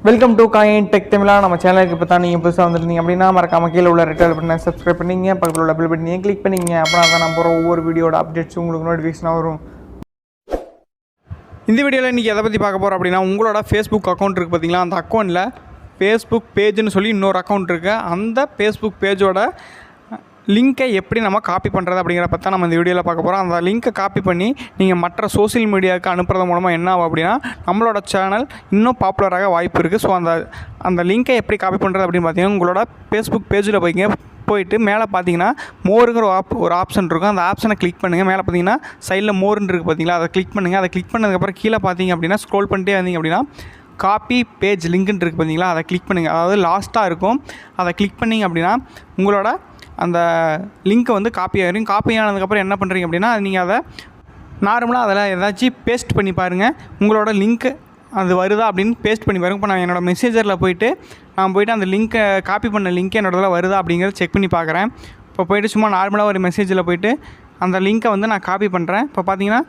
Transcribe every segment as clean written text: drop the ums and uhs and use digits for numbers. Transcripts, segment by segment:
Welcome to coin tech தமிழா. நம்ம சேனலுக்கு இப்போ தான் நீங்கள் புதுசாக வந்துருந்தீங்க அப்படின்னா மறக்காம கீழே உள்ள ரெட் கலர் பட்டனை சப்ஸ்கிரைப் பண்ணிங்க, பக்கத்தில் உள்ள பெல் பட்டனையும் கிளிக் பண்ணிங்க. அப்படின்னா தான் நான் போகிற ஒவ்வொரு வீடியோட அப்டேட்ஸ் உங்களுக்கு நோட்டிஃபிகேஷனாக வரும். இந்த வீடியோவில் இன்றைக்கி எதை பற்றி பார்க்க போகிறோம் அப்படின்னா, உங்களோட ஃபேஸ்புக் அக்கௌண்ட் இருக்குது பார்த்தீங்களா, அந்த அக்கௌண்ட்டில் ஃபேஸ்புக் பேஜ்னு சொல்லி இன்னொரு அக்கௌண்ட் இருக்குது. அந்த ஃபேஸ்புக் பேஜோட லிங்க்கை எப்படி நம்ம காப்பி பண்ணுறது அப்படிங்கிற பற்றி நம்ம இந்த வீடியோவில் பார்க்க போகிறோம். அந்த லிங்க்கை காப்பி பண்ணி நீங்கள் மற்ற சோசியல் மீடியாவுக்கு அனுப்புறது மூலமாக என்ன ஆகும் அப்படின்னா, நம்மளோட சேனல் இன்னும் பாப்புலராக வாய்ப்பு இருக்குது. ஸோ அந்த லிங்க்கை எப்படி காப்பி பண்ணுறது அப்படின்னு பார்த்தீங்கன்னா, உங்களோட ஃபேஸ்புக் பேஜில் போயிட்டு மேலே பார்த்தீங்கன்னா மோருங்கிற ஒரு ஆப்ஷன் இருக்கும். அந்த ஆப்ஷனை கிளிக் பண்ணுங்கள். மேலே பார்த்தீங்கன்னா சைடில் மோருன்னு இருக்குது பார்த்தீங்களா, அதை கிளிக் பண்ணுங்கள். அதை கிளிக் பண்ணதுக்கப்புறம் கீழே பார்த்தீங்க அப்படின்னா ஸ்க்ரோல் பண்ணிட்டே வந்தீங்க அப்படின்னா காப்பி பேஜ் லிங்க்குன்னு இருக்குது பார்த்தீங்களா, அதை கிளிக் பண்ணுங்கள். அதாவது லாஸ்ட்டாக இருக்கும். அதை கிளிக் பண்ணிங்க அப்படின்னா உங்களோட அந்த லிங்க்கை வந்து காப்பி ஆகிடும். காப்பி ஆனதுக்கப்புறம் என்ன பண்ணுறீங்க அப்படின்னா, நீங்கள் அதை நார்மலாக அதில் ஏதாச்சும் பேஸ்ட் பண்ணி பாருங்கள். உங்களோட லிங்க்கு அது வருதா அப்படின்னு பேஸ்ட் பண்ணி பாருங்கள். இப்போ நான் என்னோடய மெசேஜரில் போய்ட்டு அந்த லிங்க்கை காப்பி பண்ண லிங்க்கை என்னோடதில் வருதா அப்படிங்கிறத செக் பண்ணி பார்க்குறேன். இப்போ போய்ட்டு சும்மா நார்மலாக ஒரு மெசேஜில் போய்ட்டு அந்த லிங்க்கை வந்து நான் காப்பி பண்ணுறேன். இப்போ பார்த்தீங்கன்னா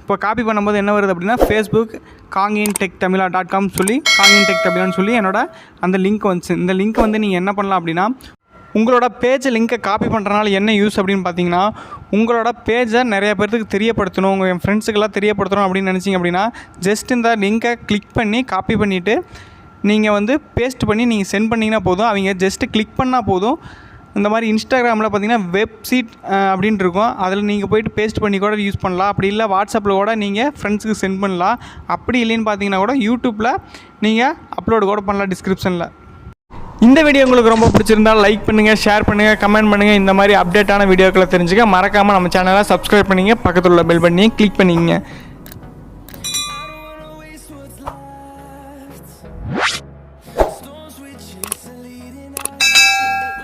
இப்போ காப்பி பண்ணும்போது என்ன வருது அப்படின்னா, ஃபேஸ்புக் kangintechtamila.com சொல்லி kangintechtamila சொல்லி என்னோட அந்த லிங்க் வந்துச்சு. இந்த லிங்க் வந்து நீங்கள் என்ன பண்ணலாம் அப்படின்னா, உங்களோட பேஜை லிங்க்கை காப்பி பண்ணுறனால என்ன யூஸ் அப்படின்னு பார்த்தீங்கன்னா, உங்களோட பேஜை நிறைய பேர்த்துக்கு தெரியப்படுத்தணும், உங்கள் ஃப்ரெண்ட்ஸுக்கெல்லாம் தெரியப்படுத்தணும் அப்படின்னு நினச்சிங்க அப்படின்னா, ஜஸ்ட் இந்த லிங்க்கை கிளிக் பண்ணி காப்பி பண்ணிவிட்டு நீங்கள் வந்து பேஸ்ட் பண்ணி நீங்கள் சென்ட் பண்ணிங்கன்னா போதும். அவங்க ஜஸ்ட்டு கிளிக் பண்ணால் போதும். இந்த மாதிரி இன்ஸ்டாகிராமில் பார்த்தீங்கன்னா வெப்சீட் அப்படின்ட்டு இருக்கும். அதில் நீங்கள் போய்ட்டு பேஸ்ட் பண்ணி கூட யூஸ் பண்ணலாம். அப்படி இல்லை வாட்ஸ்அப்பில் கூட நீங்கள் ஃப்ரெண்ட்ஸுக்கு சென்ட் பண்ணலாம். அப்படி இல்லைன்னு பார்த்தீங்கன்னா கூட யூடியூப்பில் நீங்கள் அப்லோடு கூட பண்ணலாம் டிஸ்கிரிப்ஷனில். இந்த வீடியோ உங்களுக்கு ரொம்ப பிடிச்சிருந்தால் லைக் பண்ணுங்கள், ஷேர் பண்ணுங்கள், கமெண்ட் பண்ணுங்கள். இந்த மாதிரி அப்டேட்டான வீடியோக்களை தெரிஞ்சுக்க மறக்காமல் நம்ம சேனலை சப்ஸ்கிரைப் பண்ணிங்க, பக்கத்தில் உள்ள பெல் பட்டனையும் கிளிக் பண்ணிங்க.